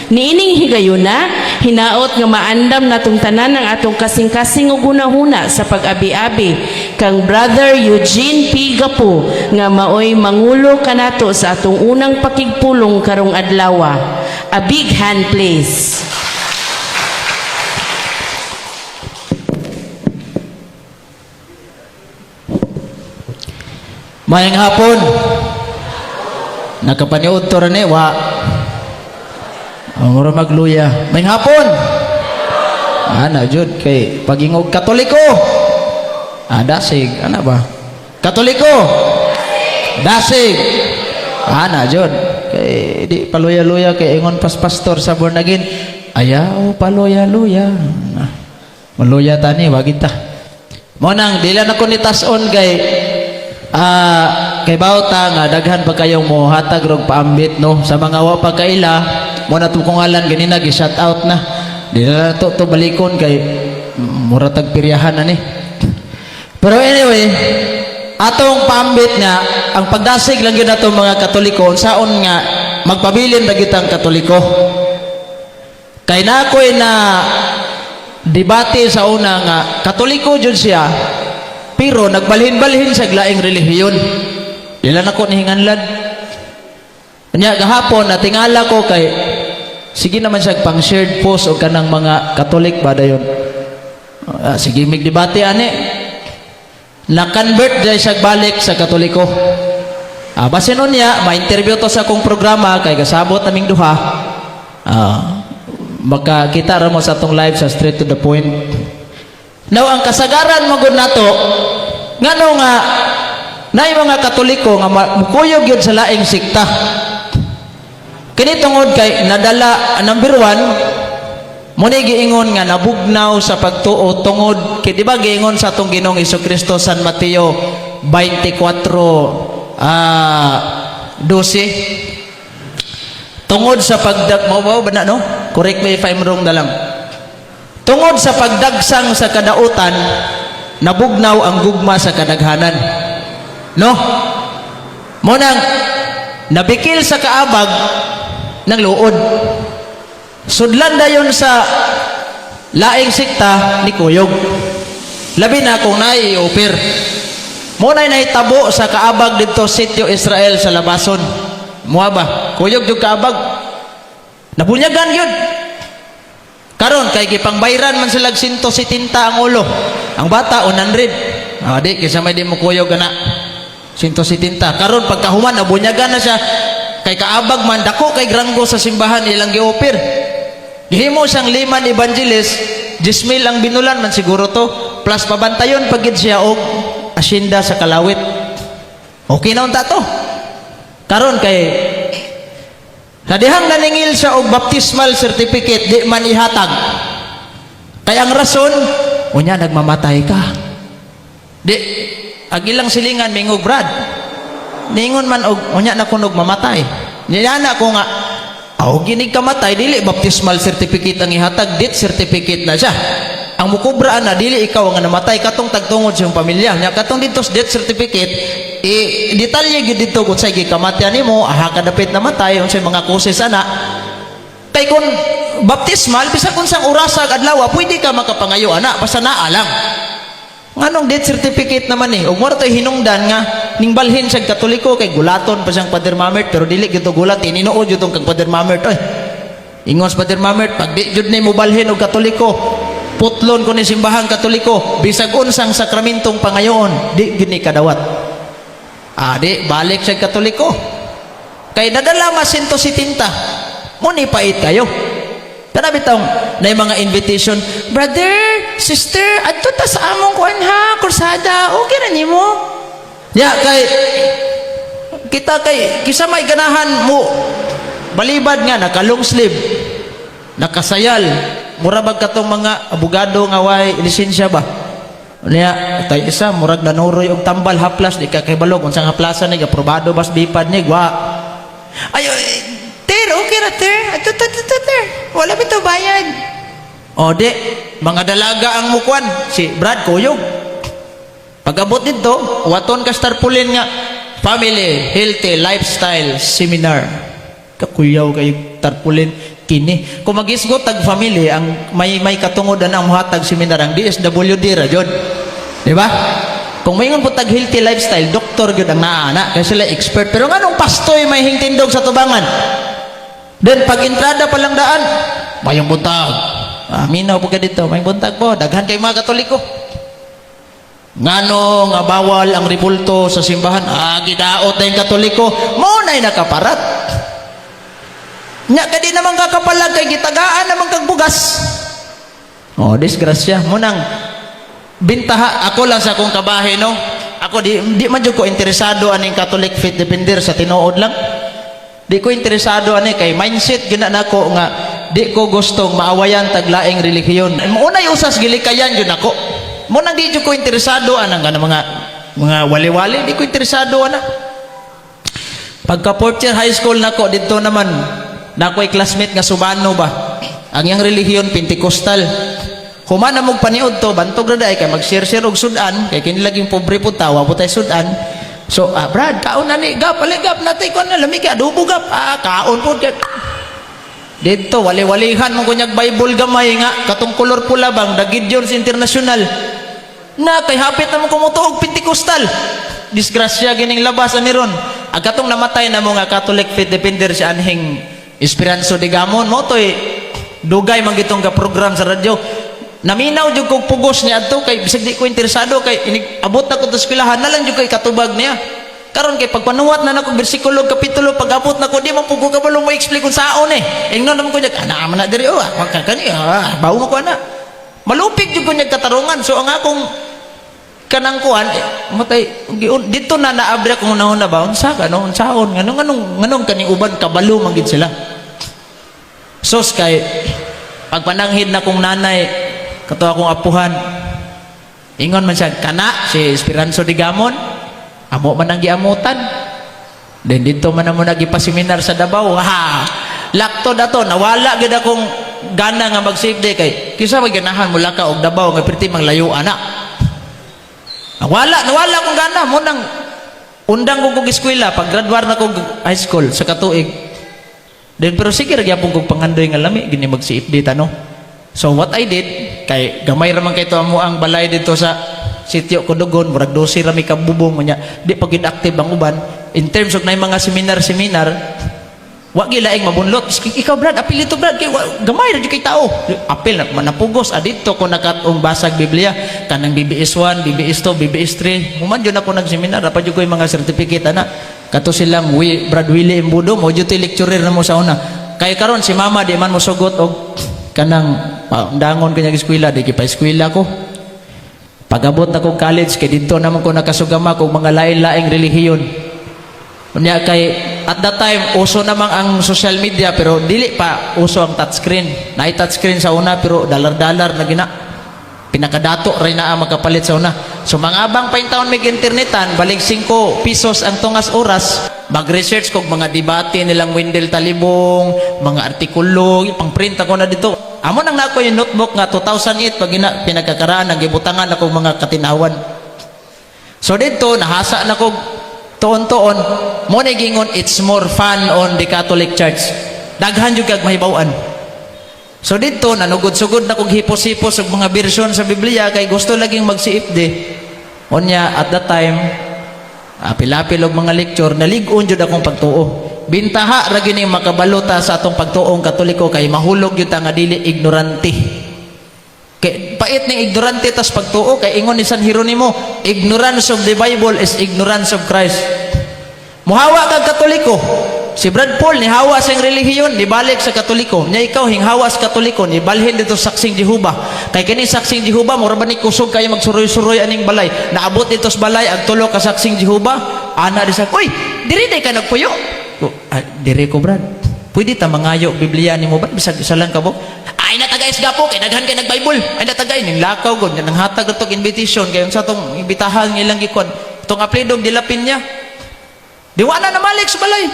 Niining higayuna, hinaot nga maandam natong tanan ang atong kasing-kasing ug hunahuna sa pag-abi-abi kang Brother Eugene P. Gapo nga maoy mangulo kanato sa atong unang pakigpulong karong adlaw. A big hand please. Mayang hapon. Nakapaniud to rin wa. Ang ura magluya. Mayang hapon. Ana jud kay pagingog Katoliko. Dasig, ana ba? Katoliko. Dasig. Ana jud kay di paluya-luya kay ingon pas pastor sa born again. Ayaw paluya-luya. Maluya tani wagid ta. Mo nang dila na ko ni tason kay kay bawta nga daghan pa kayong mohatag rog paambit no sa mga wa pa kaila mo na tukungalan ganina gi shout out na di na to balikon kay mura tag piryahan na ni. Pero anyway, atong paambit nga ang pagdasig lang gyud nato mga Katoliko unsaon nga magpabilin ra gyud ang Katoliko. Kay nakoy na debate sa una nga Katoliko jud siya pero nagbalhin-balhin sa laing relihiyon. Ilan ako nihinganlan. Kanya gahapon natingala ko kay sige naman siya pang shared post o kanang mga Katolik ba dayon. Sige migdebate ani. Na-convert dahil siya balik sa Katoliko. Base nun niya, ma-interview to sa akong programa kay kasabot naming duha. Makakita ra mo sa atong live sa Straight to the Point. Now, ang kasagaran magod nato, ngano nga, na mga Katoliko nga mukuyog yun sa laing sikta. Kini tungod kay nadala, number 1, muna giingon nga nabugnaw sa pagtuo tungod, kay diba giingon sa atong Ginoong Hesukristo San Mateo 24:12, tungod sa pagdag, mo ba na no? Correct me if I'm wrong na lang. Tungod sa pagdagsang sa kadautan, nabugnaw ang gugma sa kadaghanan. No? Munang, nabikil sa kaabag ng luod. Sudlan dayon sa laing sikta ni Kuyog. Labi na kung nai-offer. Muna'y nahitabo sa kaabag dito sitio Israel sa Labason. Mua ba? Kuyog yung kaabag. Nabunyagan yun. Karon kay gipangbayran man sila 170 ang ulo. Ang bata 100. Di kaysa may di mo kuyog na 170. Karon pagkahuman nabunyagan na siya kay kaabag man dako kay granggo sa simbahan ilang gi-offer. Gihimo siyang 5 evangelist, 10,000 ang binulan man siguro to, plus pabantayon pagid siya og asyenda sa Kalawit. Okay na unta to. Karon kay nadihang naningil siya og baptismal certificate di man ihatag. Kaya ang rason, unya nagmamatay ka. Di agilang silingan mingog Brad. Ningon man og unya na kunog mamatay. Nilana ko nga ginig kamatay dili baptismal certificate ang ihatag, death certificate na siya. Ang mukubraan na dili ikaw nga namatay katong tagtungod sa iyong pamilya. Nya katong dito sa death certificate detalye gid dito kung say gikamatayan nimo, ka dapit namatay unsay mga causes ana. Kay kun baptismal bisag unsang orasa adlaw pwede ka makapangayo ana basta naa lang. Nganong death certificate naman ug mo toy hinungdan nga ning balhin sa Katoliko kay gulaton pa siyang Father Mamert pero dili gyud to gulat ininuod jud tong kang Father Mamert oy. Ingos Father Mamert pag di jud ni mo balhin og Katoliko putlon ko ni simbahang Katoliko bisag unsang sakramentong pangayoon di gid ni kadawat. Di balik sa Katoliko kay nadala mas 170 mo ni pait kayo. Kana bitong na mga invitation, brother, sister, adto ta sa among kuan ha, kursada, okay na nimo. Kay kita kay kisa may ganahan mo balibad nga naka long sleeve, nakasayal, mura bag katong mga abogado nga way lisensya ba. Niya tay isa murag nanuroy og tambal haplas di ka kay balog unsang haplasan ni aprobado bas bipad ni wa. Ayo ter okay ra ter. Ter. Wala bitaw bayad. Di mga dalaga ang mukuan si Brad Kuyog. Pag-abot dito, waton ka starpulin nga Family Healthy Lifestyle Seminar. Kakuyaw kayo. tarpulin kini. Kung mag-isgot tag family ang may katungodan ang muhatag seminar ang DSWD ra jud. Di ba? Kung mayngon po tag healthy lifestyle, doktor gyud ang naana kay sila expert. Pero nganong pastoy may hingtindog sa tubangan? Then pag entrada pa lang daan, mayong buntag. Minaw po ka dito, may buntag po. Daghan kay mga Katoliko. Ngano nga bawal ang ribulto sa simbahan? Gidaot na yung Katoliko. Mo na'y nakaparat. Nya ka di naman kakapalag kay gitagaan naman kag bugas. Disgrasya. Mo nang bintaha. Ako lang sa akong kabahe, no? Ako di man jud ko interesado aning Catholic faith depender sa tinuod lang. Di ko interesado ani kay mindset gina nako nga di ko gustong maawayan taglaing relihiyon. Unay usas gilikayan jud nako. Mo nang di jud ko interesado anang mga wali-wali, di ko interesado ana. Pagka fourth year high school nako didto naman nako'y classmate nga Subano ba. Ang yang relihiyon Pentecostal. Humana mong paniod to bantog ra day kay mag-share-share og sudan kay kini laging pobre pud tawa po tay sudan. So, Brad, kaon na ni, gap, aligap natin ko na, lamig ka, adobo gap, kaon po. Dito, wali-walihan mong kunyag Bible gamay nga, katong kolor pula bang, the Gideons International. Na, kay hapit naman kumutuog Pentecostal. Disgrasya, gining labas, aniron. Ang katong namatay na mga Catholic faith defender si Anhing Esperanzo de Gamon, mo to'y dugay man gitong ka-program sa radyo. Naminaw jud kog pugos niya adto kay bisag di ko interesado kay abot na ko sa eskwelahan na lang jud kay katubag niya. Karon kay pagpanuwat na nako bersikulo kapitulo pag-abot nako di man pugo ka balong mo explain kung saon Ingnon naman ko niya ana man na diri magkakani bawo ko ana. Malupig jud ko niya katarungan so ang akong kanang kuan matay dito na naabra ko unahon na ba unsa kanon saon nganong kaning uban kabalo man gid sila. Sos kay pagpananghid na kong nanay kato akong apuhan ingon man siya kana si Esperanzo de Gamon amo man ang giamutan then dito man mo nagipaseminar sa Davao lakto dato nawala gid akong gana nga mag-save day kay kisa maganahan mula ka og Davao nga perti manglayo ana nawala akong gana mo nang undang ko kog eskwela pag graduar na kog high school sa katuig then pero sige ra gyapon kog pangandoy nga lami gini mag-save day no. So what I did kay gamay ra man kay to amo ang balay dito sa sitio Kudugon murag 12 ra mi ka bubong nya di pa gid active ang uban in terms of nay mga seminar wa gilaing mabunlot ikaw Brad apil ito Brad kay gamay ra jud kay tao apil na manapugos adito ko nakatong basag Biblia kanang BBS 1 BBS 2 BBS 3 human jud ako nagseminar pa jud ko mga certificate ana kato silang Brad Willie Embudo mo jud lecturer na mo sa una kay karon si mama di man mo sugot og kanang dangon kanya eskwela di pa eskwela ko pagabot na kong college kay dito naman ko nakasugama kong mga lain-laing relihiyon unya kay at that time uso namang ang social media pero dili pa uso ang touchscreen na touchscreen sa una pero dalar-dalar na gina pinakadato rin na ang magkapalit sa una so mga abang pa yung taon may internetan balik 5 pesos ang tungas oras mag-research kog mga debate nilang Wendell Talibong mga artikulo pang print ako na dito amo nang nako yung notebook nga 2008 pag pinagkakaraan ng gibutangan ako mga katinawan so dito nahasa na kog tuon-tuon mo na gingon it's more fun on the Catholic Church daghan jud kag mahibaw-an so dito nanugod-sugod na kog hipos-hipos og mga bersyon sa Biblia kay gusto laging magsiipd unya at that time apil-apil og mga lecture nalig-on jud akong pagtuo bintaha ra gini makabalota sa atong pagtuong Katoliko kay mahulog jud ta nga dili ignorante kay pait ning ignorante tas pagtuo kay ingon ni San Jeronimo ignorance of the Bible is ignorance of Christ muhawa kag Katoliko si Brad Paul ni hawa sa relihiyon ni balik sa Katoliko nya ikaw hinghawa sa Katoliko ni balhin dito saksing Jehova kay kini saksing Jehova mura ba ni kusog kay magsuroy-suroy aning balay naabot dito sa balay ag tulo ka saksing Jehova ana di sa uy diri day ka nagpuyo dire ko Brad pwede ta mangayo Biblia nimo ba bisag isa lang ka bo ay natagay gapo kay daghan kay nag-Bible ay natagay ning lakaw gud nang hatag atok invitation kay unsa tong imbitahan nga ilang gikon tong apelidog dilapin niya di wala na malik sa balay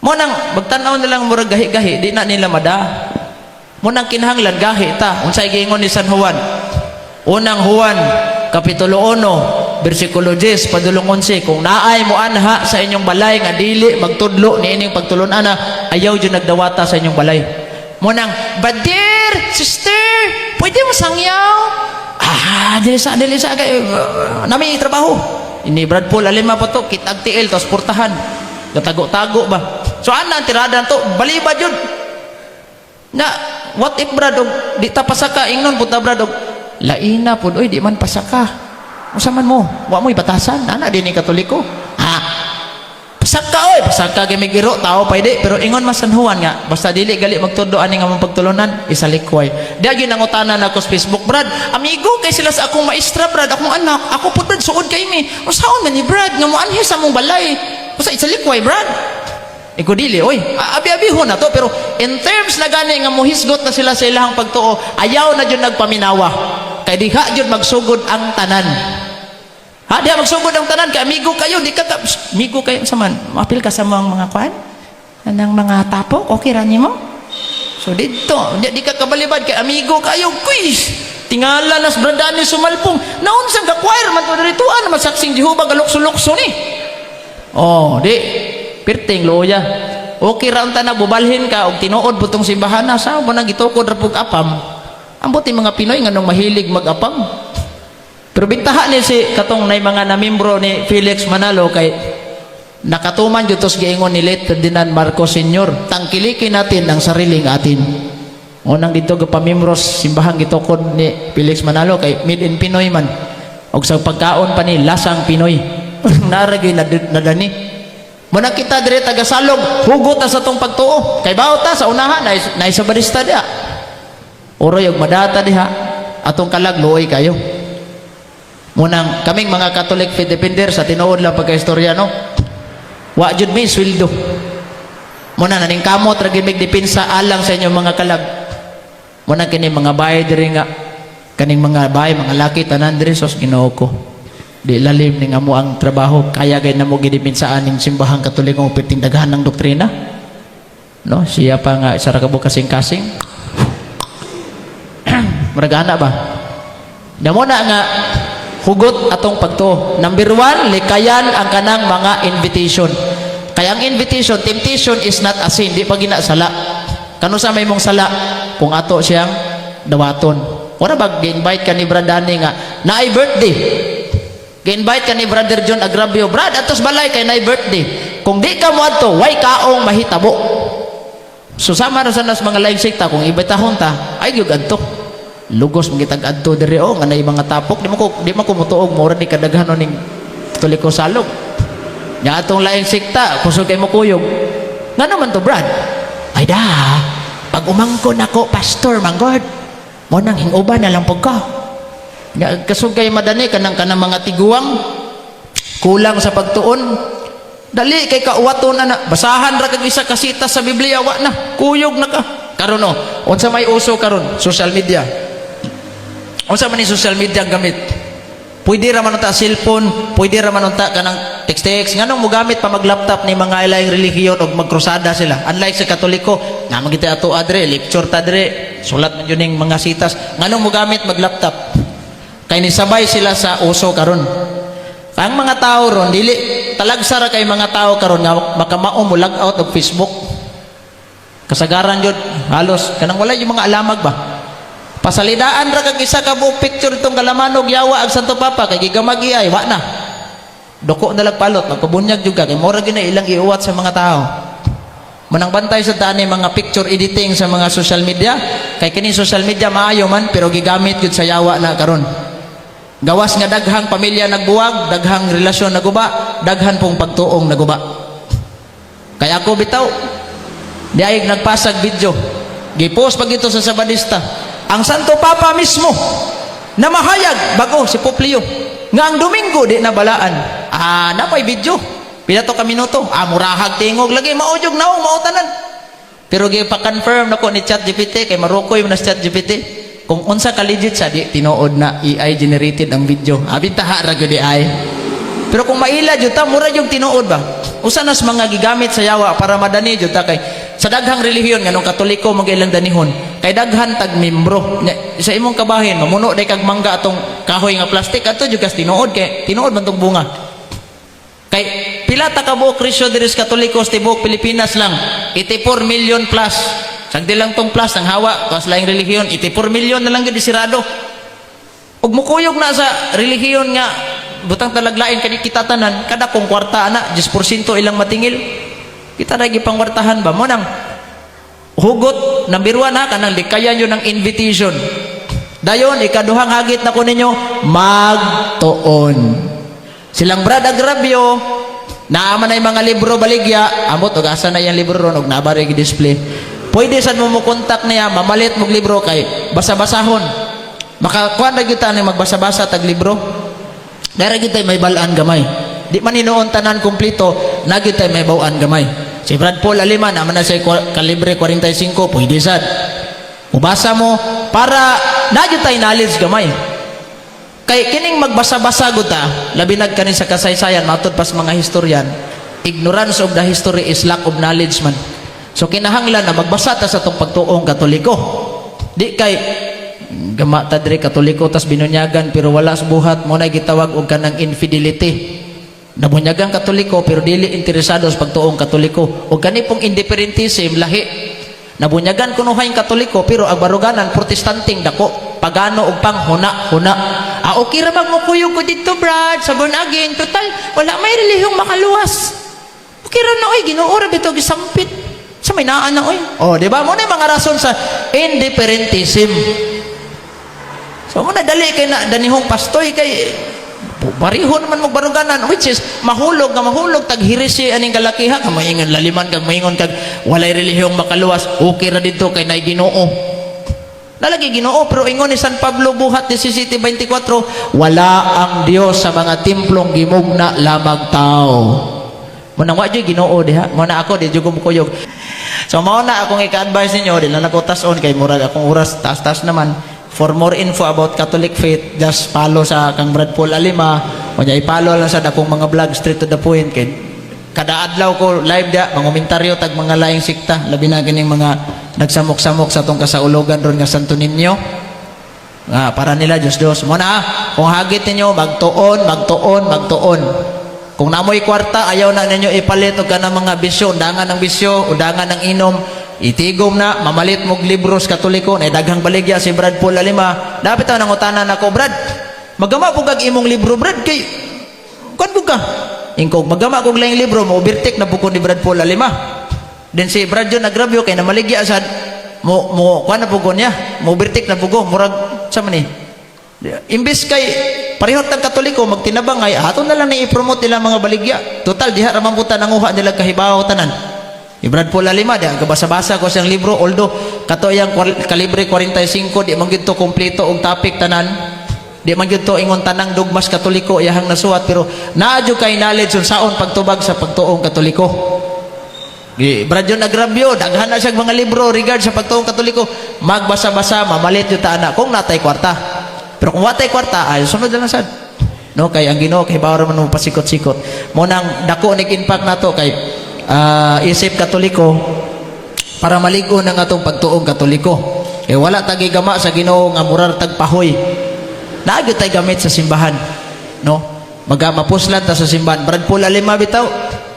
mo nang magtan-aw na lang murag gahi-gahi di na nila mada mo nang kinahanglan gahi ta unsay giingon ni San Juan unang Juan kapitulo 1 bersikulo 10 padulong 11, kung naay mo anha sa inyong balay nga dili magtudlo ni ining pagtulon ana, ayaw jud nagdawata sa inyong balay. Munang, "Badir, sister, pwede mo sangyaw?" Dili sa kay nami trabaho. Ini Brad Paul alima pa to, kitag tiil tos portahan. Gatago-tago ba. So ana ang tirada to, baliba jud. Na what if Brad og di ta pasaka ingnon puta Brad og laina pud oy di man pasaka. Unsa man mo? Wa mo ibatasan ana dinhi Katoliko. Pasaka oy, pasaka kay migiro tao payde pero ingon masanhuan nga basta dili gali magtudo ani nga mong pagtulunan isalikway. Di gyud nangutana na ko sa Facebook, Brad, amigo kay sila sa akong maestra Brad, akong anak, ako pud Brad suod kay mi. Usaon man ni Brad nga mo anhi sa mong balay. Basta isalikway Brad. Iko dili oy, abi-abihon na to pero in terms na gani nga mohisgot na sila sa ilahang pagtuo, ayaw na jud nagpaminawa. Kay diha jud magsugod ang tanan. Diha magsugod ang tanan kay amigo kayo, di ka amigo kayo sa man. Maapil ka sa mga kuan? Anang mga tapok, okay ra nimo? So dito, di ka kabalibad kay amigo kayo, quiz. Tingala nas brandani sumalpong. Naon sa ga-choir man to dirituan man saksing Jehova galukso-lukso ni. Di pirting loya. Okay ra unta na bubalhin ka og tinuod butong simbahan na sa mo nang gitukod ra pug apam. Ambot ni mga Pinoy nganong mahilig mag-apam. Pero bintaha ni si katong nay mga namembro ni Felix Manalo kay nakatuman jud tos giingon ni late Ferdinand Marcos Sr. Tangkilikin natin ang sariling atin. Unang dito gapamembros simbahan gitukod ni Felix Manalo kay made in Pinoy man. Og sa pagkaon pa ni lasang Pinoy. Naragay nadani. Muna kita dire tagasalog, hugot ta sa tong pagtuo. Kay bawta sa unahan na sa barista dia. Oroy og madata diha atong kalag luoy kayo. Munang kaming mga Catholic faith defender sa tinuod lang pagkaistorya no. Wa jud mi sweldo. Muna naning kamot ra gid mig depensa alang sa inyong mga kalag. Muna kini mga bahay diri nga kaning mga bahay mga laki tanan diri sos Ginoo ko. Di lalim ning amo ang trabaho kaya gay namo gidepinsaan ning simbahang Katoliko perting daghan ng doktrina. No, siya pa nga isa ra ka kasing-kasing. Maragana ba? Damo na nga hugot atong pagtuo. Number 1, likayan ang kanang mga invitation. Kaya ang invitation, temptation is not a sin. Di pa ginasala. Kano sa may mong sala? Kung ato siyang dawaton. Wala ba, gi-invite ka ni Bradani nga, na birthday. Gi-invite ka ni Brother John Agrabio, Brad, atos balay kay na birthday. Kung di ka mo ato, way kaong mahitabo. So sama ra sa nas mga live sekta, kung ibitahon ta, ay gyud adto. Lugos magitag adto diri nga nay mga tapok di mo ko mutuog mo ra ni kadaghanon ning Katoliko salog. Nya atong laing sekta kusog kay mo kuyog. Ngano man to Brad? Ay da, pag umangkon ako pastor manggod, mo nang hinguban na lang pug ka. Nya kasug kay madani kanang mga tiguang kulang sa pagtuon. Dali kay kauwaton na basahan ra kag isa kasita sa Biblia wa na kuyog na ka. Karon unsa may uso karon social media. Unsa man ni social media ang gamit? Pwede ra man unta cellphone, pwede ra man unta kanang text nganong mo gamit pa mag-laptop ni mga laing relihiyon og magkrusada sila. Unlike sa Katoliko, nga magita ato adre, lecture ta dire, sulat man yun ning mga sitas. Nganong mo gamit mag-laptop? Kay nisabay sila sa uso karon. Ang mga tao ron dili talagsa ra kay mga tao karon nga makamao mo log out og Facebook. Kasagaran jud halos kanang wala yung mga alamag ba. Pasalidaan ra kag isa ka buok picture itong kalamanog yawa ag Santo Papa kay gigamagi ay wa na. Doko na lagpalot magpabunyag jud ka kay mura gyud na ilang iuwat sa mga tao. Manang bantay sa tani mga picture editing sa mga social media kay kini social media maayo man pero gigamit jud sa yawa na karon. Gawas nga daghang pamilya nagbuwag, daghang relasyon naguba, daghan pong pagtuong naguba. Kaya ako bitaw diayeg nagpasag video. Gipost pag ito sa Sabadista. Ang Santo Papa mismo na mahayag bago si Pope Leo nga ang Domingo di nabalaan. Napay video. Pila to ka minuto. Murahag tingog lagi mauyog na mautanan. Pero gipa-confirm nako ni ChatGPT kay marukoy man sa ChatGPT kung unsa ka legit sa di tinuod na AI generated ang video. Bintaha ra gyud AI. Pero kung maila jud ta, mura yung tinuod ba? Usa nas mga gigamit sa yawa para madani jud ta kay sa daghang relihiyon nganong Katoliko magilang danihon. Kay daghan tag membro. Sa imong kabahin mamuno day kag mangga atong kahoy nga plastic ato jud kas tinuod kay tinuod man tong bunga. Kay pila ta ka buok Krisyo diri sa Katoliko sa tibuok Pilipinas lang 84 million plus. Sagdi lang tong plus ang hawa kas laing relihiyon 84 million na lang gid sirado. Ug mukuyog na sa relihiyon nga butang talaglain kani kita tanan kada kong kwarta ana 10% ilang matingil kita ra gipangwartahan ba mo nang hugot number 1 ha kanang likayan yun ng invitation dayon ikaduhang hagit na ko ninyo magtuon silang Brad Agrabio naaman na yung mga libro baligya amot og asa na yung libro ron og nabari gi-display pwede sad mo kontak niya mamalit mog libro kay basa-basahon makakuha na kita ni magbasa-basa tag libro dara gyud tay may balaan gamay di man hinuon tanan kumpleto na gyud tay may bawaan gamay si Brad Paul Aliman naman na say kalibre 45 pwede sad ubasa mo para na gyud tay knowledge gamay kay kining magbasa-basa gud ta labi nag kani sa kasaysayan matud pas mga historian ignorance of the history is lack of knowledge man so kinahanglan na magbasa ta sa tong pagtuong Katoliko di kay gama ta diri Katoliko tas binunyagan pero wala sa buhat mo na gitawag og kanang infidelity nabunyagan Katoliko pero dili interesado sa pagtuong Katoliko og kani pong indifferentism lahi nabunyagan kuno hayng Katoliko pero ang baruganan protestanting dako pagano og panghuna-huna okay ra magmukuyog ko dito Brad sa born again total wala may relihiyong makaluwas okay ra na oy Ginoo ra bitaw gisampit sa may naa na oy di ba mo na yung mga rason sa indifferentism. So muna dali kay na danihong pastoy kay bariho naman magbaruganan which is mahulog tag hirisi aning kalakiha ka maingon laliman kag maingon kag walay relihiyong makaluwas okay ra dito kay nay Ginoo nalagi Ginoo pero ingon ni San Pablo buhat 17:24 wala ang Dios sa mga templong gimugna lamang tao muna wa jud Ginoo diha muna ako di jud ko mukuyog so mao na akong ika-advise ninyo dili na ko tas-on kay murag akong oras tas naman. For more info about Catholic faith, just follow sa kang Brad Paul Alima. O niya, i-follow lang sa akong mga vlog, straight to the point. Kaya kada adlaw ko live dia, mga komentaryo, tag mga laing sikta. Labi na ganing mga nagsamok-samok sa itong kasaulogan ron nga Santo Niño. Para nila, Diyos. Muna kung hagit ninyo, magtuon. Kung namoy kwarta, ayaw na ninyo ipalit o ka ng mga bisyo, undangan ng bisyo, undangan ng inom, itigom na, mamalit mong libro sa Katoliko, na daghang baligya si Brad Paul Alima. Dapat ang nangutanan ako, Brad, magama po kag imong libro, Brad, kay, kuan po ka? Ingkog, magama kong lang libro, maubirtik na po ko ni Brad Paul Alima. Then si Brad John Agrabio, kay namaligya sad, kuan na po ko niya, maubirtik na po ko, murag, sa man imbis kay, parihot ng Katoliko, magtinabang ay, ato na lang na i-promote nila mga baligya. Total, diha ramang puta nanguha nila kahibaw tanan. Brad Paul Alima, di ang kabasa-basa ko siyang libro, although kato yang kalibre 45, di man gyud to kompleto og topic tanan, di man gyud to ingon tanang dogmas Katoliko iyahang nasuwat, pero naadyo kay knowledge on saon pagtubag sa pagtuong Katoliko. Brad John Agrabio, daghan na siyang mga libro regard sa pagtuong Katoliko, magbasa-basa, mamalit yung taana kung natay kwarta. Pero kung watay kwarta, ay sunod lang sad. No, kay ang Ginoo kay bawra man mo pasikot-sikot. Mo nang dako nig-impact nato kay isip Katoliko para maligo ng atong pagtuong Katoliko. Wala tagi gama sa Ginoo nga murar tagpahoy. Naagyo tay gamit sa simbahan, no? Mapuslan ta sa simbahan. Brad Paul Alima bitaw.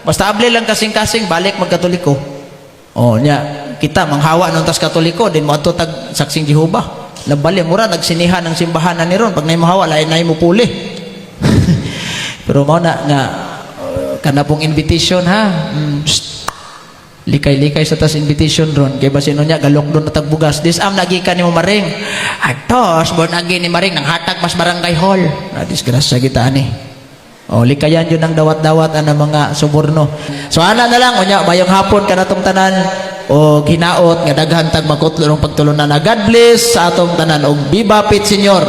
Basta able lang kasing-kasing balik magkatoliko. Nya kita manghawa nung tas Katoliko din mo ato tag saksing Jehova. Labali mura nagsinihan ng simbahan na niron pag nay mahawa lain nay mo puli. Pero mao na nga kana pong invitation ha. Likay-likay sa tas invitation ron kay basin nya galok don na tagbugas this am nagikan ni mo maring atos born again ni maring nang hatag mas barangay hall na disgrasya kita ani likayan yun ang dawat-dawat ang mga suborno so ana na lang unya mayong hapon kanatong tanan o hinaot nga daghan tag makutlo ng pagtulunan na God bless sa atong tanan og Viva Pit Senyor.